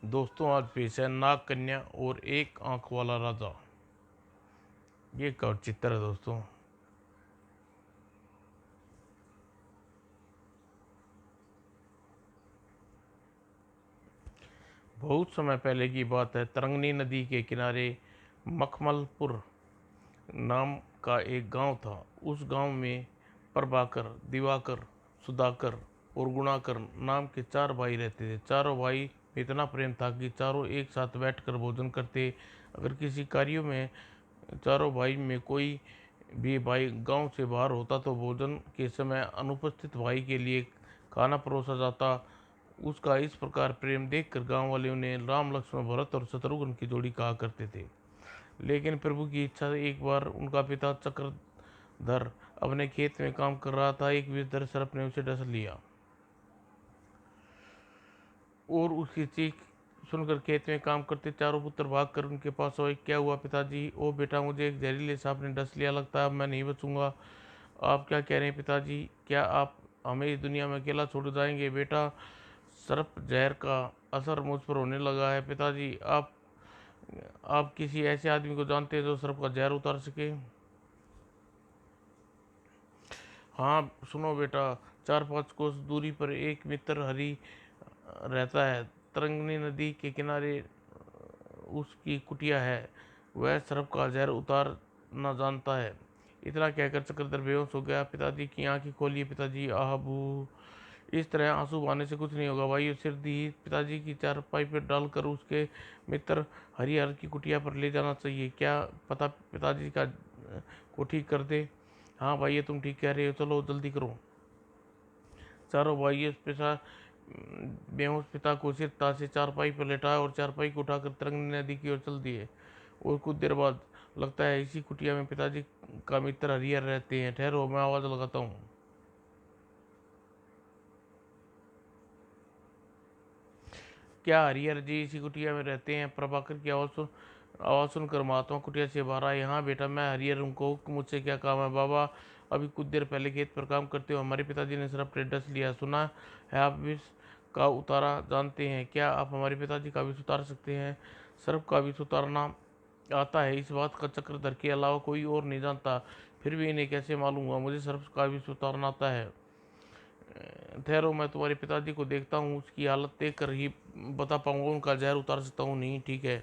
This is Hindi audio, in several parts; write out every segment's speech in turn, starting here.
दोस्तों आज पेश है नाग कन्या और एक आंख वाला राजा। ये कवच चित्र है दोस्तों। बहुत समय पहले की बात है। तरंगनी नदी के किनारे मखमलपुर नाम का एक गांव था। उस गांव में प्रभाकर, दिवाकर, सुधाकर और गुणाकर नाम के 4 भाई रहते थे। चारों भाई में इतना प्रेम था कि चारों एक साथ बैठकर भोजन करते। अगर किसी कार्यों में चारों भाई में कोई भी भाई गांव से बाहर होता तो भोजन के समय अनुपस्थित भाई के लिए खाना परोसा जाता। उसका इस प्रकार प्रेम देखकर गांव वाले उन्हें राम, लक्ष्मण, भरत और शत्रुघ्न की जोड़ी कहा करते थे। लेकिन प्रभु की इच्छा से एक बार उनका पिता चक्रधर अपने खेत में काम कर रहा था। एक विषधर सर्प ने उसे डस लिया और उसकी चीख सुनकर खेत में काम करते चारों पुत्र भागकर उनके पास आए। क्या हुआ पिताजी? ओ बेटा, मुझे एक जहरीले सांप ने डस लिया, लगता है अब मैं नहीं बचूंगा। आप क्या कह रहे हैं पिताजी? क्या आप हमें इस दुनिया में अकेला छोड़ जाएंगे? बेटा, सर्प जहर का असर मुझ पर होने लगा है। पिताजी, आप किसी ऐसे आदमी को जानते हैं जो सर्प का जहर उतार सके? हाँ सुनो बेटा, 4-5 कोस दूरी पर एक मित्र हरि रहता है। तरंगनी नदी के किनारे उसकी कुटिया है। वह सर्प का जहर उतारना जानता है। इतना कहकर चक्रधर बेहोश हो गया। पिताजी की आंखें खोलिए पिताजी, आह बू। इस तरह आंसू बहाने से कुछ नहीं होगा भाई। सिर दी पिताजी की चारपाई पर डालकर उसके मित्र हरिहर की कुटिया पर ले जाना चाहिए। क्या पता पिताजी को ठीक कर दे। हाँ भाई, ये तुम ठीक कह रहे हो, चलो जल्दी करो। चारों भाई पेशा बेहोश पिता को सिरता से चारपाई पर लेटाया और चारपाई को उठाकर तरंगनी नदी की ओर चल दिए। और कुछ देर बाद लगता है इसी कुटिया में पिताजी का मित्र हरिहर रहते हैं। ठहरो, मैं आवाज लगाता हूँ। क्या हरिहर जी इसी कुटिया में रहते हैं? प्रभाकर की आवाज सुनकर महात्मा कुटिया से बाहर आए। हाँ बेटा, मैं हरिहर उनको, मुझसे क्या काम है? बाबा, अभी कुछ देर पहले खेत पर काम करते हो हमारे पिताजी ने सर्प डस लिया। सुना है आप विष का उतारा जानते हैं? क्या आप हमारे पिताजी का विष उतार सकते हैं? सर्प का विष उतारना आता है, इस बात का चक्रधर के अलावा कोई और नहीं जानता। फिर भी इन्हें कैसे मालूम हुआ मुझे सर्प का विष उतारना आता है? ठहरो, मैं तुम्हारे पिताजी को देखता हूँ, उसकी हालत देख कर ही बता पाऊंगा उनका जहर उतार सकता हूँ नहीं। ठीक है।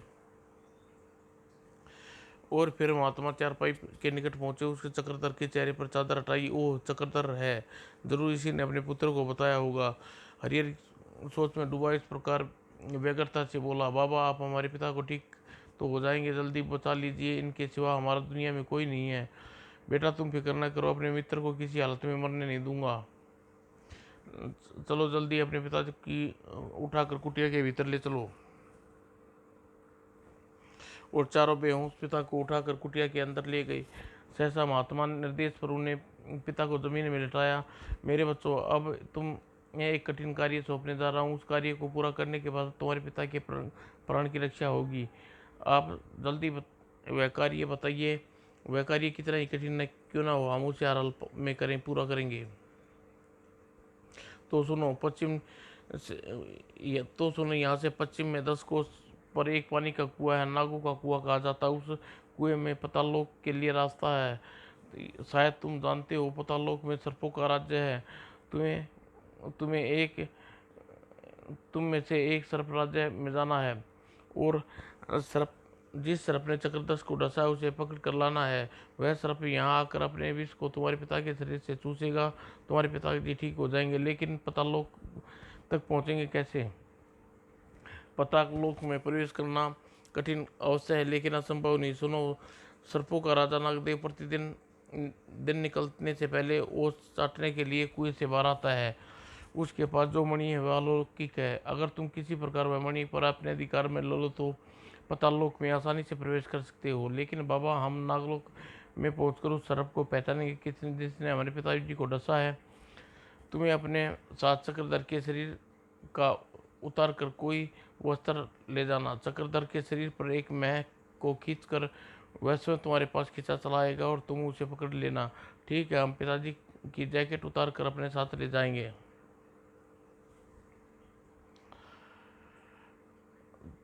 और फिर महात्मा चारपाई के निकट पहुंचे। उसके चक्रधर के चेहरे पर चादर हटाई। ओह, चक्रधर है, जरूर इसी ने अपने पुत्र को बताया होगा। हरिहर सोच में डूबा इस प्रकार व्यग्रता से बोला, बाबा आप हमारे पिता को ठीक तो हो जाएंगे, जल्दी बचा लीजिए, इनके सिवा हमारा दुनिया में कोई नहीं है। बेटा तुम फिक्र न करो, अपने मित्र को किसी हालत में मरने नहीं दूंगा। चलो जल्दी अपने पिताजी की उठाकर कुटिया के भीतर ले चलो। और चारों बेहोश पिता को उठाकर कुटिया के अंदर ले गई। सहसा महात्मा निर्देश पर उन्हें पिता को जमीन में लिटाया। मेरे बच्चों, अब तुम मैं एक कठिन कार्य सौंपने जा रहा हूँ। उस कार्य को पूरा करने के बाद तुम्हारे पिता के प्राण की रक्षा होगी। आप जल्दी वह कार्य बताइए। वह कार्य कितना ही कठिन न क्यों ना हो, हम उसे हर हाल में करें, पूरा करेंगे। तो सुनो पश्चिम तो सुनो, यहाँ से पश्चिम में 10 कोस पर एक पानी का कुआं है, नागों का कुआं कहा जाता है। उस कुएं में पतालोक के लिए रास्ता है। शायद तुम जानते हो, पतालोक में सर्पों का राज्य है। तुम्हें तुम्हें एक तुम में से एक सर्प राज्य में जाना है और सर्प जिस सर्प ने चक्रदश को डसा है उसे पकड़ कर लाना है। वह सर्प यहाँ आकर अपने विष को तुम्हारे पिता के शरीर से चूसेगा। तुम्हारे पिताजी ठीक हो जाएंगे, लेकिन पतालोक तक पहुँचेंगे कैसे? पतालोक में प्रवेश करना कठिन अवश्य है, लेकिन असंभव नहीं। सुनो, सर्पों का राजा नागदेव प्रतिदिन दिन निकलने से पहले ओस चाटने के लिए कुएं से बाहर आता है। उसके पास जो मणि है वह अलौकिक है। अगर तुम किसी प्रकार वह मणि पर अपने अधिकार में लो तो पतालोक में आसानी से प्रवेश कर सकते हो। लेकिन बाबा, हम नागलोक में पहुंचकर उस सर्प को पहचानेंगे किसने जिसने हमारे पिताजी को डसा है? तुम्हें अपने साथ चक्रधर के शरीर का उतार कर कोई वस्त्र ले जाना। चक्रधर के शरीर पर एक मैह को खींचकर वह स्वयं तुम्हारे पास खींचा चलाएगा और तुम उसे पकड़ लेना। ठीक है, हम पिताजी की जैकेट उतार कर अपने साथ ले जाएंगे।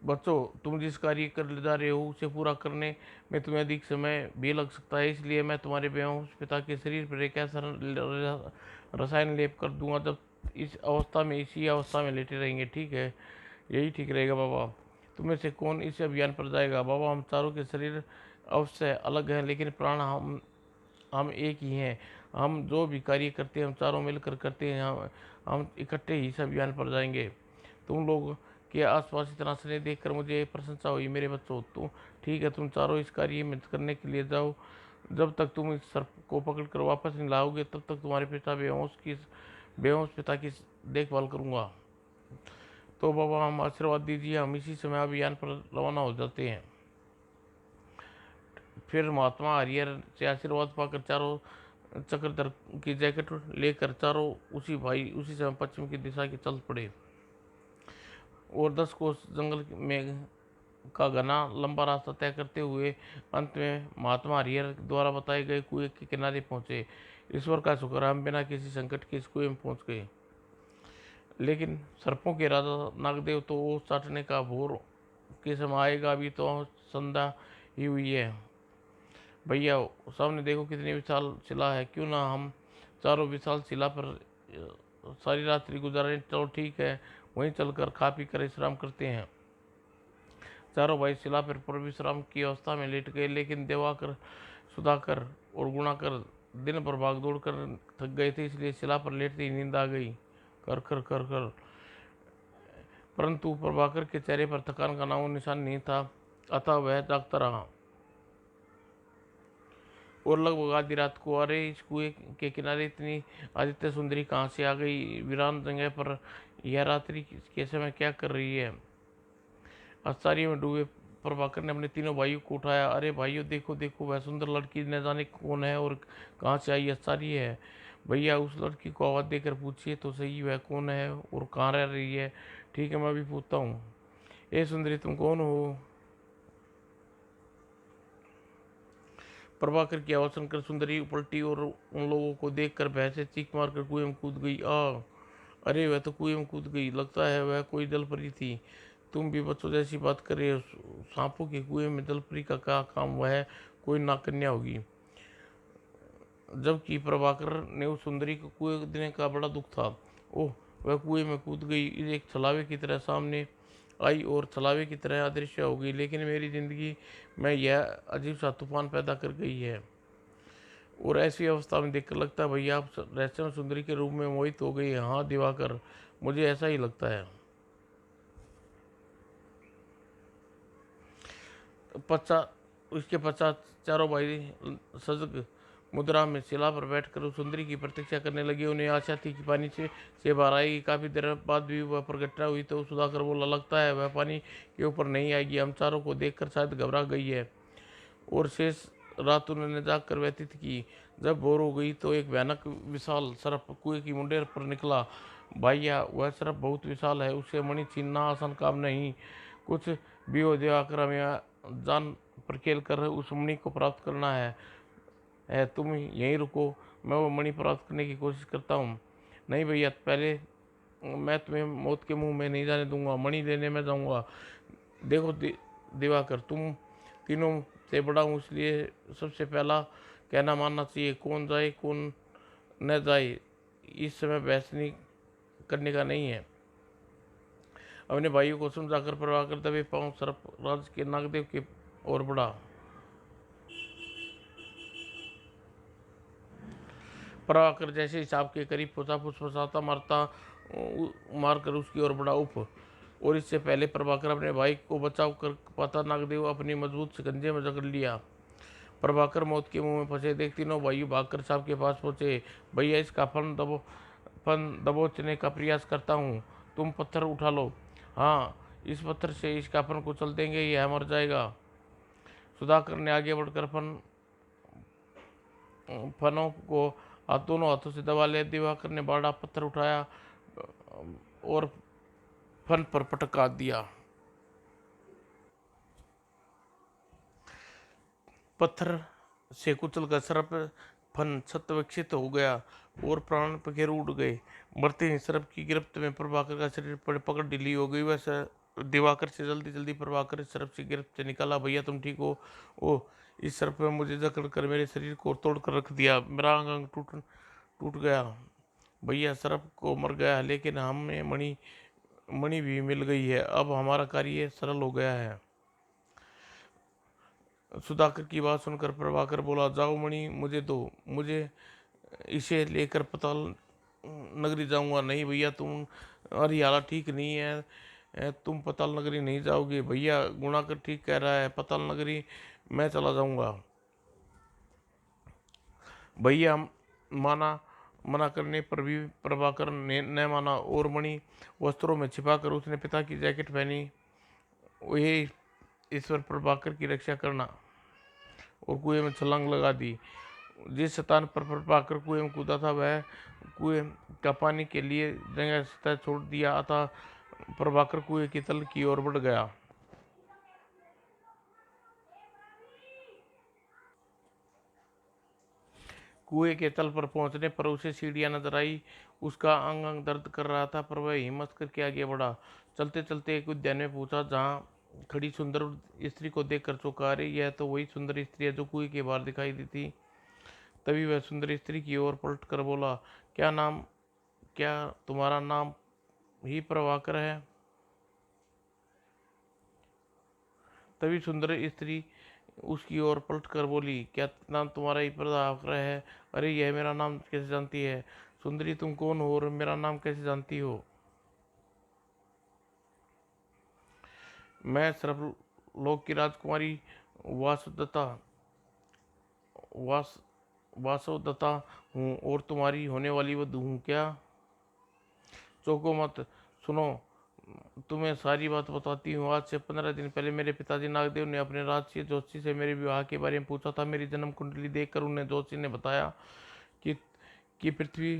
बच्चों, तुम जिस कार्य कर जा रहे हो उसे पूरा करने में तुम्हें अधिक समय भी लग सकता है, इसलिए मैं तुम्हारे बेहोश पिता के शरीर पर एक ऐसा रसायन लेप कर दूंगा जब इस अवस्था में इसी अवस्था में लेटे रहेंगे। ठीक है, यही ठीक रहेगा बाबा। तुम्हें से कौन इस अभियान पर जाएगा? बाबा, हम चारों के शरीर अवश्य अलग हैं, लेकिन प्राण हम एक ही हैं। हम जो भी कार्य करते हैं हम चारों मिलकर करते हैं। हम इकट्ठे ही इस अभियान पर जाएंगे। तुम लोग के आसपास इतना स्नेह देखकर मुझे प्रशंसा हुई मेरे बच्चों। तो ठीक है, तुम चारों इस कार्य में करने के लिए जाओ। जब तक तुम इस सर्प को पकड़कर वापस नहीं लाओगे तब तक तुम्हारे पिता बेहोश पिता की देखभाल करूंगा। तो बाबा, हम आशीर्वाद दीजिए। हम इसी समय अभियान पर रवाना हो जाते हैं। फिर महात्मा हरिहर से आशीर्वाद पाकर चारों चक्रधर की जैकेट लेकर चारों उसी समय पश्चिम की दिशा की चल पड़े और 10 कोस जंगल में का घना लंबा रास्ता तय करते हुए अंत में महात्मा हरिहर द्वारा बताए गए कुएं के किनारे पहुंचे। ईश्वर का शुक्र, हम बिना किसी संकट के इस कुएं में पहुंच गए। लेकिन सर्पों के राजा नागदेव तो वो चाटने का भोर के समय आएगा, अभी तो संध्या ही हुई है। भैया, सामने देखो कितनी विशाल शिला है। क्यों ना हम चारों विशाल शिला पर सारी रात्रि गुजारें। चलो ठीक है, वहीं चलकर खा पी कर विश्राम करते हैं। चारों भाई शिला पर विश्राम की अवस्था में लेट गए, लेकिन दिवाकर, सुधाकर और गुणाकर दिन भर भाग दौड़ कर थक गए थे, इसलिए शिला पर लेटते ही नींद आ गई। कर कर कर कर परंतु प्रभाकर के चेहरे पर थकान का नामो निशान नहीं था, अतः वह जागता रहा। और लगभग आधी रात को, अरे इस कुएं के किनारे इतनी आदित्य सुंदरी कहाँ से आ गई? वीरान जगह पर यह रात्रि के समय क्या कर रही है? आश्चर्य में डूबे प्रभाकर ने अपने तीनों भाइयों को उठाया। अरे भाइयों, देखो देखो, वह सुंदर लड़की न जाने कौन है और कहाँ से आई? आश्चर्य है। भैया, उस लड़की को आवाज़ देकर पूछिए तो सही, वह कौन है और कहाँ रह रही है। ठीक है, मैं भी पूछता हूँ। ए सुंदरी, तुम कौन हो? प्रभाकर की आवाज़ सुनकर सुंदरी पलटी और उन लोगों को देखकर भय से चीख मारकर कुएं में कूद गई। अरे वह तो कुएं में कूद गई, लगता है वह कोई जलपरी थी। तुम भी बच्चों जैसी बात कर रहे हो। सांपों के कुएं में जलपरी का क्या काम? वह कोई नाकन्या होगी। जबकि प्रभाकर ने उस सुंदरी को कुएं देने का बड़ा दुख था। ओह, वह कुएं में कूद गई, एक छलावे की तरह सामने आई और छलावे की तरह अदृश्य हो गई। लेकिन मेरी जिंदगी में यह अजीब सा तूफान पैदा कर गई है। और ऐसी अवस्था में देखकर लगता है भैया आप रहस्यमय सुंदरी के रूप में मोहित हो गई। हाँ दिवाकर, मुझे ऐसा ही लगता है। उसके पश्चात चारों भाई सजग मुद्रा में शिला पर बैठकर उस सुंदरी की प्रतीक्षा करने लगे। उन्हें आशा थी कि पानी से बाहर आएगी। काफी देर बाद भी वह प्रकट हुई तो सुधाकर बोला, लगता है वह पानी के ऊपर नहीं आएगी। हम चारों को देखकर शायद घबरा गई है। और शेष रात उन्होंने जाग कर व्यतीत की। जब भोर हो गई तो एक भयानक विशाल सर्प कुएं की मुंडेर पर निकला। भैया, वह सर्प बहुत विशाल है, उसे मणि छीनना आसान काम नहीं। कुछ भी हो जाकर हमें जान पर खेल कर उस मणि को प्राप्त करना है। तुम यहीं रुको, मैं वो मणि प्राप्त करने की कोशिश करता हूँ। नहीं भैया, पहले मैं तुम्हें मौत के मुंह में नहीं जाने दूंगा, मणि लेने में जाऊंगा। देखो दिवाकर, तुम तीनों से बड़ा हूँ, इसलिए सबसे पहला कहना मानना चाहिए। कौन जाए कौन न जाए, इस समय बहस नहीं करने का नहीं है। अपने भाइयों को समझाकर प्रभाकर दबे पांव सर्प राज के नागदेव के ओर बढ़ा। प्रभाकर जैसे हिसाब के करीब पहुंचा, फुसफुसाता मारकर उसकी ओर बढ़ा। उफ! और इससे पहले प्रभाकर अपने भाई को बचाव कर पाता, नागदेव अपनी मजबूत शिकंजे में जकड़ लिया। प्रभाकर मौत के मुंह में फंसे देख तीनों भाइयों भागकर सांप के पास पहुंचे। भैया, इसका फन दबोचने का प्रयास करता हूँ, तुम पत्थर उठा लो। हाँ, इस पत्थर से इसका फन कुचल देंगे, यह मर जाएगा। सुधाकर ने आगे बढ़कर फनों को दोनों हाथों से दबा लिया। दिवाकर ने बड़ा पत्थर उठाया और फन पर पटका दिया। पत्थर से कुचल कर सर्प फन छत विकसित हो गया और प्राण पखेरु उड़ गए। मरते ही सर्प की गिरफ्त में प्रभाकर का शरीर पर पकड़ ढीली हो गई। वह दिवाकर से जल्दी जल्दी प्रभाकर इस सर्प से गिरफ्त से निकाला। भैया तुम ठीक हो? ओ, इस सर्प ने मुझे जकड़ कर मेरे शरीर को तोड़ कर रख दिया, मेरा अंग अंग टूट टूट गया। भैया सर्प को मर गया, लेकिन हमें मणि मणि भी मिल गई है, अब हमारा कार्य सरल हो गया है। सुधाकर की बात सुनकर प्रभाकर बोला, जाओ मणि मुझे दो, मुझे इसे लेकर पताल नगरी जाऊंगा। नहीं भैया, तुम अरे हालत ठीक नहीं है, तुम पताल नगरी नहीं जाओगे। भैया गुणाकर ठीक कह रहा है, पताल नगरी मैं चला जाऊंगा। भैया माना मना करने पर भी प्रभाकर ने न माना और मणि वस्त्रों में छिपाकर उसने पिता की जैकेट पहनी। ये ईश्वर प्रभाकर की रक्षा करना, और कुएं में छलांग लगा दी। जिस स्थान पर प्रभाकर कुएं में कूदा था, वह कुएं का पानी के लिए जगह सतह छोड़ दिया था। प्रभाकर कुएं की तल की ओर बढ़ गया। कुएं के तल पर पहुंचने पर उसे सीढ़ियां नजर आई। उसका अंग अंग दर्द कर रहा था, पर वह हिम्मत करके आगे बढ़ा। चलते चलते एक उद्यान में पहुंचा, जहां खड़ी सुंदर स्त्री को देखकर चौंका। अरे, यह तो वही सुंदर स्त्री है जो कुएं के बाहर दिखाई दी थी। तभी वह सुंदर स्त्री की ओर पलट कर बोला, क्या तुम्हारा नाम ही प्रभाकर है? तभी सुंदर स्त्री उसकी ओर पलट कर बोली, क्या नाम तुम्हारा ही प्रभाकर है? अरे, यह मेरा नाम कैसे जानती है? सुंदरी, तुम कौन हो और मेरा नाम कैसे जानती हो? मैं सर्वलोक की राजकुमारी वासुदत्ता वास वासुदत्ता हूँ, और तुम्हारी होने वाली वधू हूँ। क्या? चौंको मत, सुनो, तुम्हें सारी बात बताती हूँ। आज से 15 दिन पहले मेरे पिताजी नागदेव ने अपने राजसी ज्योतिषी से मेरे विवाह के बारे में पूछा था। मेरी जन्म कुंडली देखकर उन्हें ज्योतिषी ने बताया कि पृथ्वी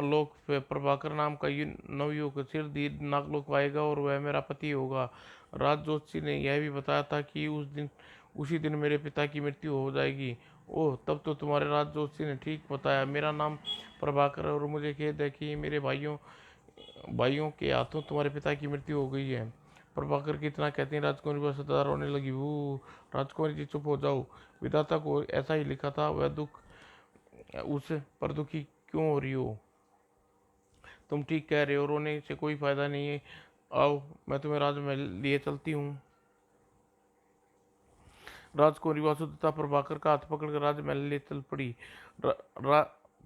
लोक पे प्रभाकर नाम का नवयुवक सिरधीर नागलोक आएगा और वह मेरा पति होगा। राज ज्योतिषी ने यह भी बताया था कि उसी दिन मेरे पिता की मृत्यु हो जाएगी। ओह, तब तो तुम्हारे राज ज्योतिषी ने ठीक बताया। मेरा नाम प्रभाकर है, और मुझे खेद है कि मेरे भाइयों के हाथों तुम्हारे पिता की मृत्यु हो गई है। प्रभाकर की इतना कहते हैं राजकुमारी बस सदा रोने लगी। वो, राजकुमारी जी चुप हो जाओ, विधाता को ऐसा ही लिखा था। वह दुख उस पर दुखी क्यों हो रही हो? तुम ठीक कह रहे हो, रोने से कोई फायदा नहीं है। आओ, मैं तुम्हें राजमहल लिए चलती हूँ। राजकुमारी वासुदेवता प्रभाकर का हाथ पकड़कर राजमहल ले चल पड़ी। रा, रा,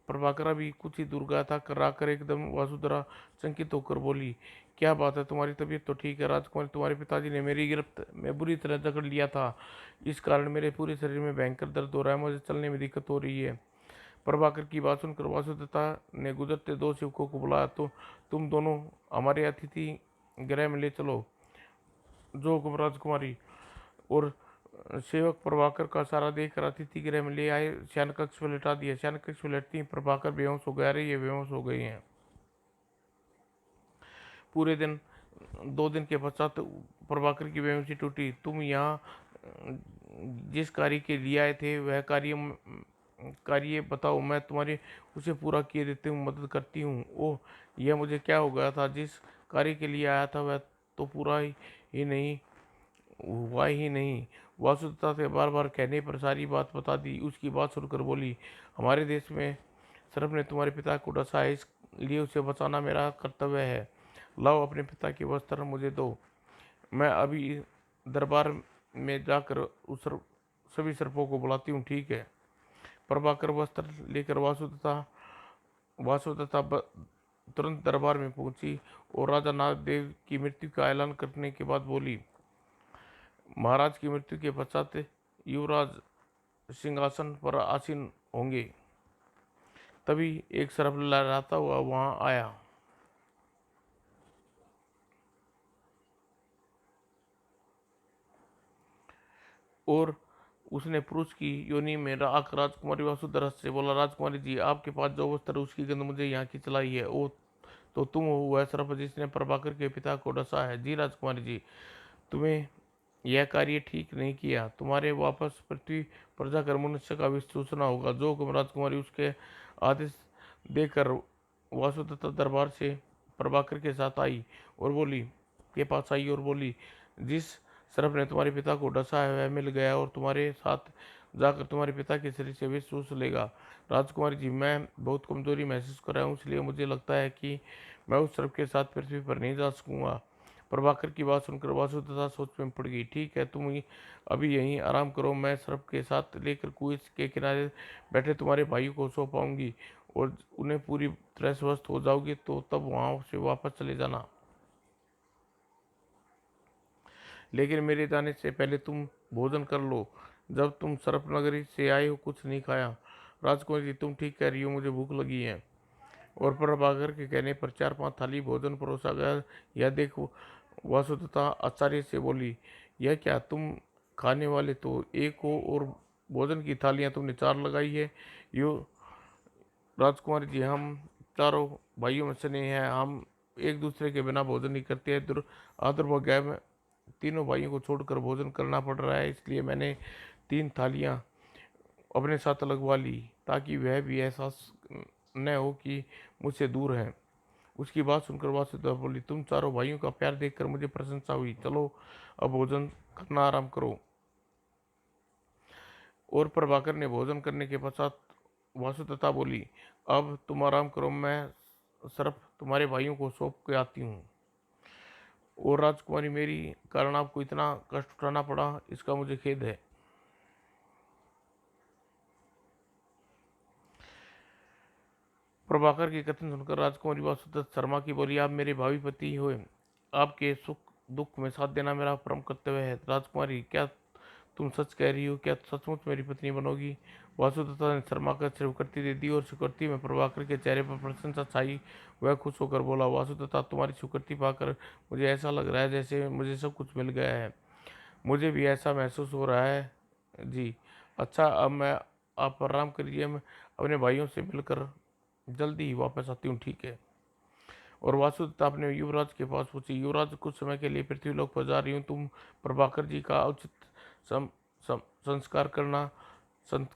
प्रभाकर अभी कुछ ही दूर गया था, कराकर एकदम वासुधरा चंकित होकर बोली, क्या बात है, तुम्हारी तबीयत तो ठीक है? राजकुमारी, तुम्हारे पिताजी ने मेरी गिरफ्त में बुरी तरह जकड़ लिया था। इस कारण मेरे पूरे शरीर में भयंकर दर्द हो रहा है, मुझे चलने में दिक्कत हो रही है। प्रभाकर की बात सुनकर वासुदेवता ने गुजरते दो सेवकों को बुलाया, तो तुम दोनों हमारे अतिथि गृह में ले चलो। जो हुक्म राजकुमारी। और सेवक प्रभाकर का सारा देखकर अतिथि गृह में ले आए, शयन कक्ष में लिटा दिया। शयन कक्ष में लेटती ही प्रभाकर बेहोश हो गया। अरे, ये बेहोश हो गई हैं। पूरे दिन 2 दिन के पश्चात प्रभाकर की बेहोशी टूटी। तुम यहाँ जिस कार्य के लिए आए थे, वह कार्य बताओ, मैं तुम्हारे उसे पूरा किए देते हूँ, मदद करती हूँ। ओह, यह मुझे क्या हो गया था? जिस कार्य के लिए आया था वह तो पूरा ही नहीं हुआ ही नहीं। वासुदेवता से बार बार कहने पर सारी बात बता दी। उसकी बात सुनकर बोली, हमारे देश में सर्प ने तुम्हारे पिता को डसा है, इसलिए उसे बचाना मेरा कर्तव्य है। लाओ, अपने पिता के वस्त्र मुझे दो, मैं अभी दरबार में जाकर सभी सर्पों को बुलाती हूँ। ठीक है? प्रभाकर वस्त्र लेकर वासुदेवता तुरंत दरबार में पहुंची और राजा नागदेव की मृत्यु का ऐलान करने के बाद बोली, महाराज की मृत्यु के पश्चात युवराज सिंहासन पर आसीन होंगे। तभी एक सर्प लहराता हुआ वहां आया और उसने पुरुष की योनि में आकर राजकुमारी वासुधरा से बोला, राजकुमारी जी, आपके पास जो वस्त्र उसकी गंध मुझे यहाँ की चलाई है। ओ, तो तुम हो वह सर्प जिसने प्रभाकर के पिता को डसा है? जी राजकुमारी जी, तुम्हें यह कार्य ठीक नहीं किया। तुम्हारे वापस पृथ्वी पर जाकर मनुष्य का विष चूसना होगा। जो हुक्म राजकुमारी उसके आदेश देकर वासुदेवता दरबार से प्रभाकर के साथ आई और बोली, के पास आई और बोली, जिस सर्प ने तुम्हारे पिता को डसा है वह मिल गया और तुम्हारे साथ जाकर तुम्हारे पिता के शरीर से विष चूस लेगा। राजकुमारी जी, मैं बहुत कमजोरी महसूस कर रहा हूँ, इसलिए मुझे लगता है कि मैं उस सर्प के साथ पृथ्वी पर नहीं जा सकूंगा। प्रभाकर की बात सुनकर वासुदेवता सोच में पड़ गई। ठीक है, तुम अभी यहीं आराम करो, मैं सर्प के साथ लेकर कुएं के किनारे बैठे तुम्हारे भाई को सौंप पाऊंगी और उन्हें पूरी तरह स्वस्थ हो जाओगे तो तब वहां से वापस चले जाना। लेकिन मेरे जाने से पहले तुम भोजन कर लो। जब तुम सर्प नगरी से आए हो कुछ नहीं खाया। राजकुमारी जी, तुम ठीक कह रही हो, मुझे भूख लगी है। और प्रभाकर के कहने पर 4-5 थाली भोजन परोसा गया। यह देख वासुदेवता आश्चर्य से बोली, यह क्या, तुम खाने वाले तो एक हो और भोजन की थालियां तुमने 4 लगाई है। यो राजकुमारी जी, हम चारों भाइयों में स्नेह है, हम एक दूसरे के बिना भोजन नहीं करते हैं। दुर्भाग्य में तीनों भाइयों को छोड़कर भोजन करना पड़ रहा है, इसलिए मैंने 3 थालियां अपने साथ लगवा ली ताकि वह भी एहसास न हो कि मुझसे दूर है। उसकी बात सुनकर वासुदेव बोली, तुम चारों भाइयों का प्यार देखकर मुझे प्रशंसा हुई, चलो अब भोजन करना आराम करो। और प्रभाकर ने भोजन करने के पश्चात वासुदेवता बोली, अब तुम आराम करो, मैं सिर्फ तुम्हारे भाइयों को सौंप के आती हूँ। और राजकुमारी, मेरी कारण आपको इतना कष्ट उठाना पड़ा, इसका मुझे खेद है। प्रभाकर की कथन सुनकर राजकुमारी वासुदेव शर्मा की बोली, आप मेरे भावी पति हुए, आपके सुख दुख में साथ देना मेरा परम कर्तव्य है। राजकुमारी, क्या तुम सच कह रही हो? क्या सचमुच मेरी पत्नी बनोगी? वासुदेवता ने शर्मा कर स्वीकृति दे दी और स्वीकृति में प्रभाकर के चेहरे पर प्रसन्नता छाई। वह खुश होकर बोला, वासुदेवता, तुम्हारी स्वीकृति पाकर मुझे ऐसा लग रहा है जैसे मुझे सब कुछ मिल गया है। मुझे भी ऐसा महसूस हो रहा है जी। अच्छा, अब मैं आप आराम करिए, मैं अपने भाइयों से मिलकर जल्दी ही वापस आती हूँ, ठीक है? और वासुदेवता अपने युवराज के पास पूछी, युवराज, कुछ समय के लिए पृथ्वीलोक पर जा रही हूँ, तुम प्रभाकर जी का उचित संस्कार करना, संत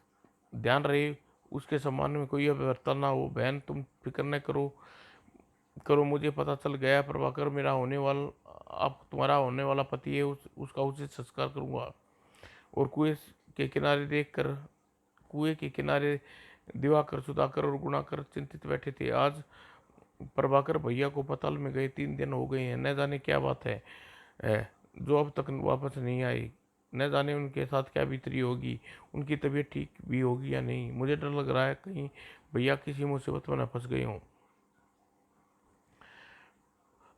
ध्यान रहे उसके सम्मान में कोई अव्यवस्था ना हो। बहन, तुम फिक्र न करो, मुझे पता चल गया प्रभाकर मेरा होने वाला, आप तुम्हारा होने वाला पति है, उसका उचित संस्कार करूंगा। और कुएं के किनारे दिवाकर, सुधाकर और गुणाकर चिंतित बैठे थे। आज प्रभाकर भैया को पताल में गए 3 दिन हो गए हैं, न जाने क्या बात है जो अब तक वापस नहीं आई। न जाने उनके साथ क्या बीतरी होगी, उनकी तबीयत ठीक भी होगी या नहीं। मुझे डर लग रहा है कहीं भैया किसी मुसीबत में न फंस गए हों।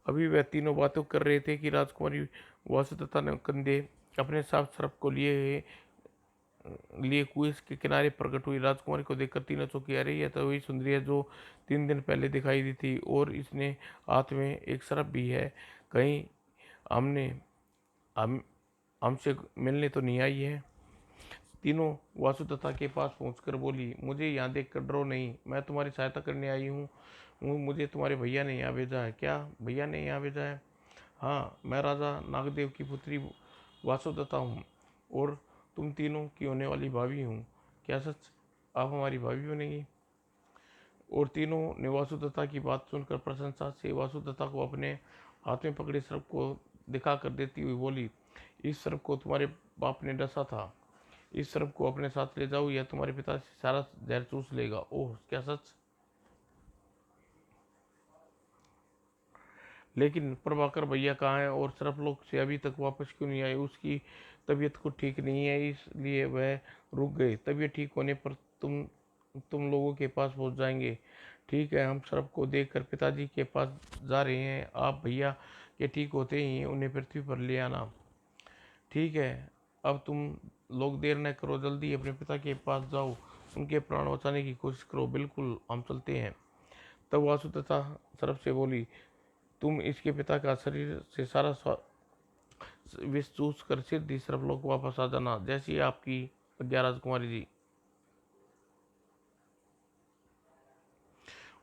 अभी वह तीनों बातें कर रहे थे कि राजकुमारी वासुदेवता ने कंधे अपने साफ सरफ को लिए कुएं के किनारे प्रकट हुई। राजकुमारी को देखकर तीनों चौंकी, अरे यह तो वही सुंदरी है जो 3 दिन पहले दिखाई दी थी, और इसने हाथ में एक सरफ भी है। कहीं हमने हम हमसे मिलने तो नहीं आई है? तीनों वासुदेवता के पास पहुंचकर बोली, मुझे यहाँ देख कर डरो नहीं, मैं तुम्हारी सहायता करने आई हूँ। मुझे तुम्हारे भैया ने यहाँ भेजा है। क्या भैया ने यहाँ भेजा है? हाँ, मैं राजा नागदेव की पुत्री वासुदेवता हूँ और तुम तीनों की होने वाली भाभी हूँ। क्या सच आप हमारी भाभी बनेगी? और तीनों ने वासुदेवता की बात सुनकर प्रशंसा से वासुदेवता को अपने हाथ में पकड़े सर्प को दिखा कर देती हुई बोली, इस सर्प को तुम्हारे बाप ने डसा था, इस सर्प को अपने साथ ले जाओ, यह तुम्हारे पिता से सारा जहर चूस लेगा। ओह, क्या सच? लेकिन प्रभाकर भैया कहाँ है और सर्प लोक से अभी तक वापस क्यों नहीं आए? उसकी तबीयत को ठीक नहीं है, इसलिए वह रुक गए। तबीयत ठीक होने पर तुम लोगों के पास पहुंच जाएंगे। ठीक है, हम सर्प को देखकर पिताजी के पास जा रहे हैं, आप भैया के ठीक होते ही उन्हें पृथ्वी पर ले आना। ठीक है, अब तुम लोग देर न करो, जल्दी अपने पिता के पास जाओ, उनके प्राण बचाने की कोशिश करो। बिल्कुल, हम चलते हैं। तब वासुदेवता सर्प से बोली, तुम इसके पिता का शरीर से सारा विष चूस कर सिद्धि सर्वलोक वापस आ जाना। जैसी आपकी आज्ञा राजकुमारी जी।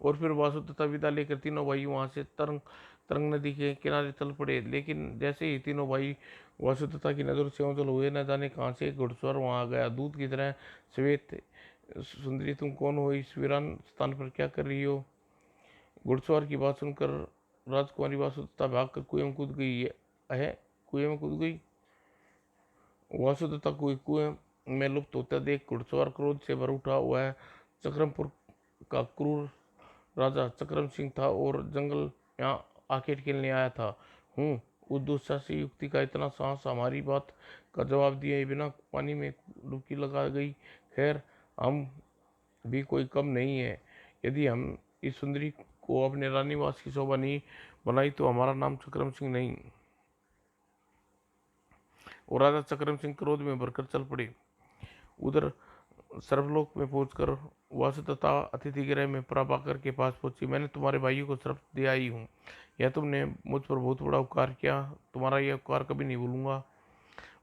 और फिर वासुदेवता विदा लेकर तीनों भाई वहां से तरंग तरंग नदी के किनारे चल पड़े। लेकिन जैसे ही तीनों भाई वासुदेवता की नजर से ओझल हुए, न जाने कहां से एक घुड़सवार वहां आ गया, दूध की तरह श्वेत। सुंदरी, तुम कौन हो? इस वीरान स्थान पर क्या कर रही हो? घुड़सवार की बात सुनकर राजकुमारी वासुदेवता भागकर कुएं में कूद गई है। कुएं में कूद गई। वासुदेवता को कुएं में लुप्त होता देख घुड़सवार क्रोध से भर उठा। वह चक्रमपुर का क्रूर राजा चक्रम सिंह था और जंगल यहाँ आखिर खेलने आया था। उस दुस्साहसी युक्ति का इतना साहस हमारी बात का जवाब दिए बिना पानी में डुबकी लगा गई। खैर, हम भी कोई कम नहीं है। यदि हम इस सुंदरी को अपने रानीवास की शोभा नहीं बनाई तो हमारा नाम चक्रम सिंह नहीं। और राजा चक्रम सिंह क्रोध में भरकर चल पड़े। उधर सर्वलोक में पहुंचकर वासुदेवता अतिथि गृह में प्रभाकर के पास पहुंची। मैंने तुम्हारे भाइयों को श्राप दे आई हूँ। यह तुमने मुझ पर बहुत बड़ा उपकार किया। तुम्हारा यह उपकार कभी नहीं भूलूंगा।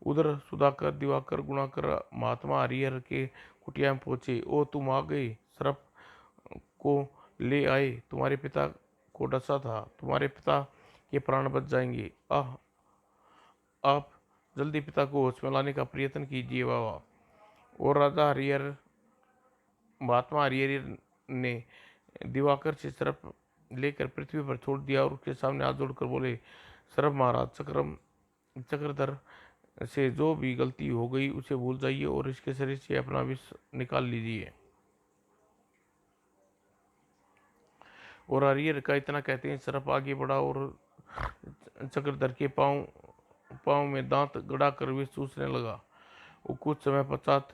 उधर सुधाकर, दिवाकर, गुणाकर महात्मा हरिहर के कुटिया में पहुंचे। ओ, तुम आ गए। श्राप को ले आए। तुम्हारे पिता को डसा था। तुम्हारे पिता के प्राण बच जाएंगे। आप जल्दी पिता को होश में लाने का प्रयत्न कीजिए बाबा। और राजा हरिहर, महात्मा हरिहर ने दिवाकर से सर्प लेकर पृथ्वी पर छोड़ दिया और उसके सामने हाथ जोड़कर बोले, सर्प महाराज, चक्रधर से जो भी गलती हो गई उसे भूल जाइए और इसके शरीर से अपना विष निकाल लीजिए। और हरिहर का इतना कहते हैं सर्प आगे बढ़ा और चक्रधर के पांव में दांत गड़ाकर विष चूसने लगा। वो कुछ समय पश्चात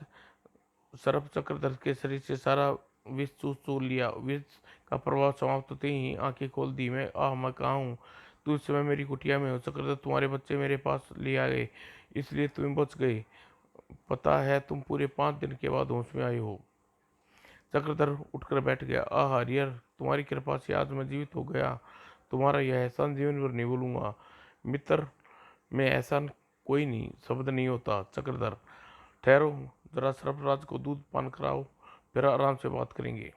सर्प चक्रधर के शरीर से सारा विष चूस लिया। विष का प्रभाव समाप्त होते ही आंखें खोल दी। मैं कहाँ हूँ? तू इस समय मेरी कुटिया में हो। चक्रधर, तुम्हारे बच्चे मेरे पास ले आ गए, इसलिए तुम बच गए। पता है तुम पूरे 5 दिन के बाद होश में आए हो। चक्रधर उठकर बैठ गया। हरिहर, तुम्हारी कृपा से आज मैं जीवित हो गया। तुम्हारा यह एहसान जीवन भर नहीं भूलूंगा। मित्र में एहसान कोई नहीं शब्द नहीं होता। चक्रधर, ठहरो, जरा सर्पराज को दूध पान कराओ, फिर आराम से बात करेंगे।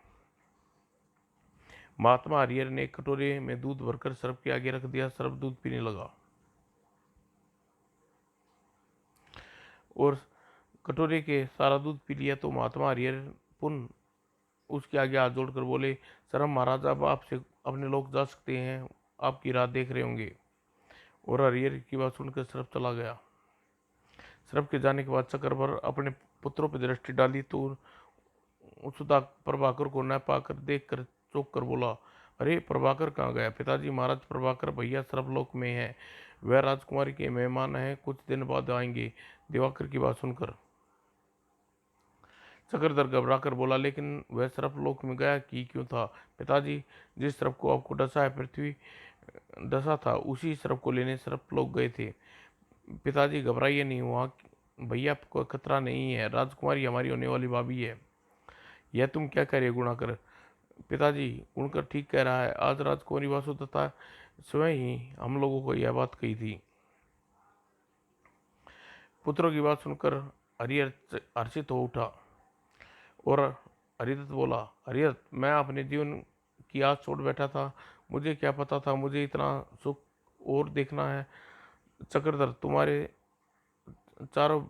महात्मा हरिहर ने एक कटोरे में दूध भरकर सर्प के आगे रख दिया। सर्प दूध पीने लगा और कटोरे के सारा दूध पी लिया तो महात्मा हरिहर पुनः उसके आगे हाथ जोड़कर बोले, सरम महाराज, अब आपसे अपने लोग जा सकते हैं। आपकी राह देख रहे होंगे। और हरिहर की बात सुनकर सर्प चला गया। सर्प के जाने के बाद चक्रधर अपने पुत्रों पर दृष्टि डाली तो सुधा प्रभाकर को न पाकर देखकर चौंक कर बोला, अरे प्रभाकर कहाँ गया? पिताजी, महाराज प्रभाकर भैया सर्वलोक में है। वह राजकुमारी के मेहमान हैं, कुछ दिन बाद आएंगे। दिवाकर की बात सुनकर चक्रधर घबरा कर बोला, लेकिन वह सर्पलोक में गया कि क्यों था? पिताजी, जिस सर्प को आपको डसा है, पृथ्वी डसा था, उसी सर्प को लेने सर्पलोक गए थे। पिताजी घबराइए नहीं, वहाँ भैया को खतरा नहीं है। राजकुमारी हमारी होने वाली भाभी है। यह तुम क्या कह रहे हो गुणाकर? पिताजी, गुणकर ठीक कह रहा है। आज राजकुमारी वासुदेवता स्वयं ही हम लोगों को यह बात कही थी। पुत्रों की बात सुनकर हरिहर हर्षित हो उठा और हरिदत्त बोला, हरिहर, मैं अपने जीवन की आस छोड़ बैठा था। मुझे क्या पता था मुझे इतना सुख और देखना है। चक्रधर, तुम्हारे चारों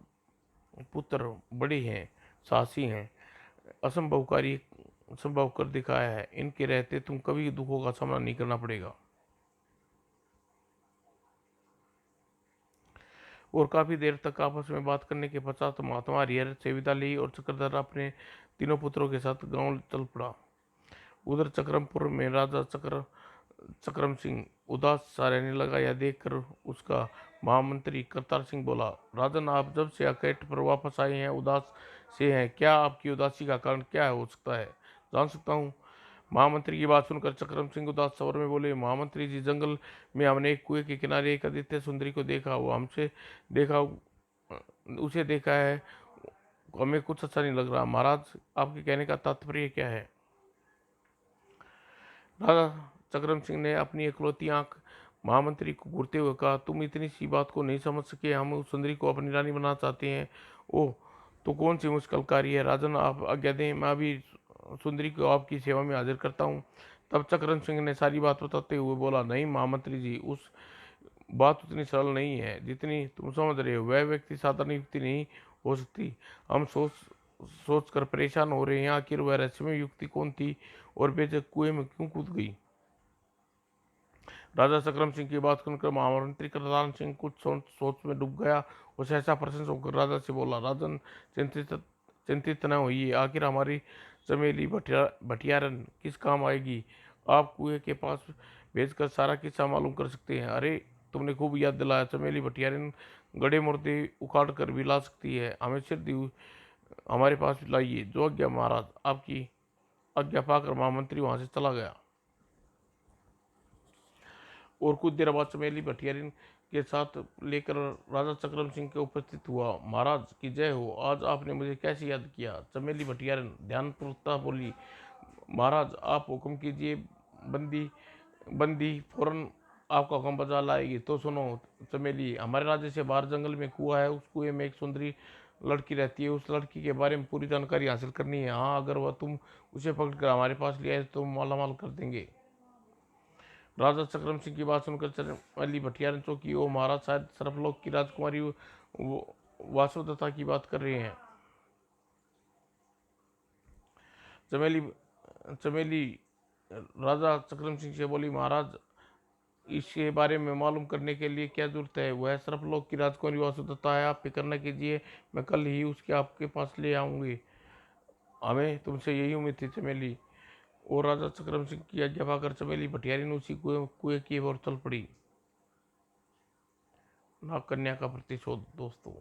पुत्र बड़े हैं, साहसी हैं, असंभवकारी संभव कर दिखाया है। इनके रहते तुम कभी दुखों का सामना नहीं करना पड़ेगा। और काफी देर तक आपस में बात करने के पश्चात महात्मा हरिहर से विदा ली और चक्रधर अपने तीनों पुत्रों के साथ गांव चल पड़ा। उधर चक्रमपुर में राजा चक्रम सिंह उदास सा रहने लगा। यह देखकर उसका महामंत्री करतार सिंह बोला, राजन, आप जब से अकेट पर वापस आए हैं उदास से हैं। क्या आपकी उदासी का कारण क्या हो सकता है? जान सकता हूँ? महामंत्री की बात सुनकर चक्रम सिंह उदास स्वर में बोले, महामंत्री जी, जंगल में हमने एक कुएं के किनारे एक आदित्य सुंदरी को देखा। वो हमसे देखा उसे देखा है, हमें कुछ अच्छा नहीं लग रहा। महाराज, आपके कहने का तात्पर्य क्या है? राजा चक्रम सिंह ने अपनी इकलौती आंख महामंत्री को घूरते हुए कहा, तुम इतनी सी बात को नहीं समझ सके? हम उस सुंदरी को अपनी रानी बनाना चाहते हैं। ओह, तो कौन सी मुश्किल कार्य है? राजन, आप आज्ञा दें, मैं अभी सुंदरी को आपकी सेवा में हाजिर करता हूँ। तब चक्रम सिंह ने सारी बात बताते हुए बोला, नहीं महामंत्री जी, उस बात उतनी सरल नहीं है जितनी तुम समझ रहे हो। वह व्यक्ति साधारण युक्ति नहीं हो सकती। हम सोच कर परेशान हो रहे हैं, आखिर वह रहस्यमय युक्ति कौन थी और बेचक कुएं में क्यों कूद गई? राजा सकरम सिंह की बात सुनकर महामंत्री करतार सिंह कुछ सोच में डूब गया। वो सहसा प्रसन्न होकर राजा से बोला, राजन, चिंतित चिंतित न होइए, आखिर हमारी चमेली भटियारन किस काम आएगी। आप कुएं के पास भेजकर सारा किस्सा मालूम कर सकते हैं। अरे, तुमने खूब याद दिलाया। चमेली भटियारन गड़े मुर्दे उखाड़ कर भी ला सकती है। हमें सिर दी हमारे पास लाइए। जो आज्ञा महाराज। आपकी आज्ञा पाकर महामंत्री वहां से चला गया। और कुछ देर बाद चमेली भटियारिन के साथ लेकर राजा चक्रम सिंह के उपस्थित हुआ। महाराज की जय हो, आज आपने मुझे कैसे याद किया। चमेली भटियारिन ध्यानपूर्वक बोली, महाराज आप हुक्म कीजिए, बंदी बंदी फौरन आपका हुक्म बजा लाएगी। तो सुनो चमेली, हमारे राज्य से बाहर जंगल में कुआं है। उस कुएं में एक सुंदरी लड़की रहती है। उस लड़की के बारे में पूरी जानकारी हासिल करनी है। हाँ, अगर वह तुम उसे पकड़कर हमारे पास ले आए तो मालामाल कर देंगे। राजा चक्रम सिंह की बात सुनकर चमेली भटियारन चौंकी। ओ महाराज, शायद सर्पलोक की राजकुमारी वासुदत्ता की बात कर रहे हैं। चमेली चमेली राजा चक्रम सिंह से बोली, महाराज इसके बारे में मालूम करने के लिए क्या जरूरत है। वह सर्पलोक की राजकुमारी वासुदत्ता है। आप फिक्र न कीजिए, मैं कल ही उसके आपके पास ले आऊंगी। हमें तुमसे यही उम्मीद थी चमेली। और राजा चक्रम सिंह की आज्ञा पाकर चमेली भटियारी ने उसी कुएं की ओर चल पड़ी। नाग कन्या का प्रतिशोध। दोस्तों।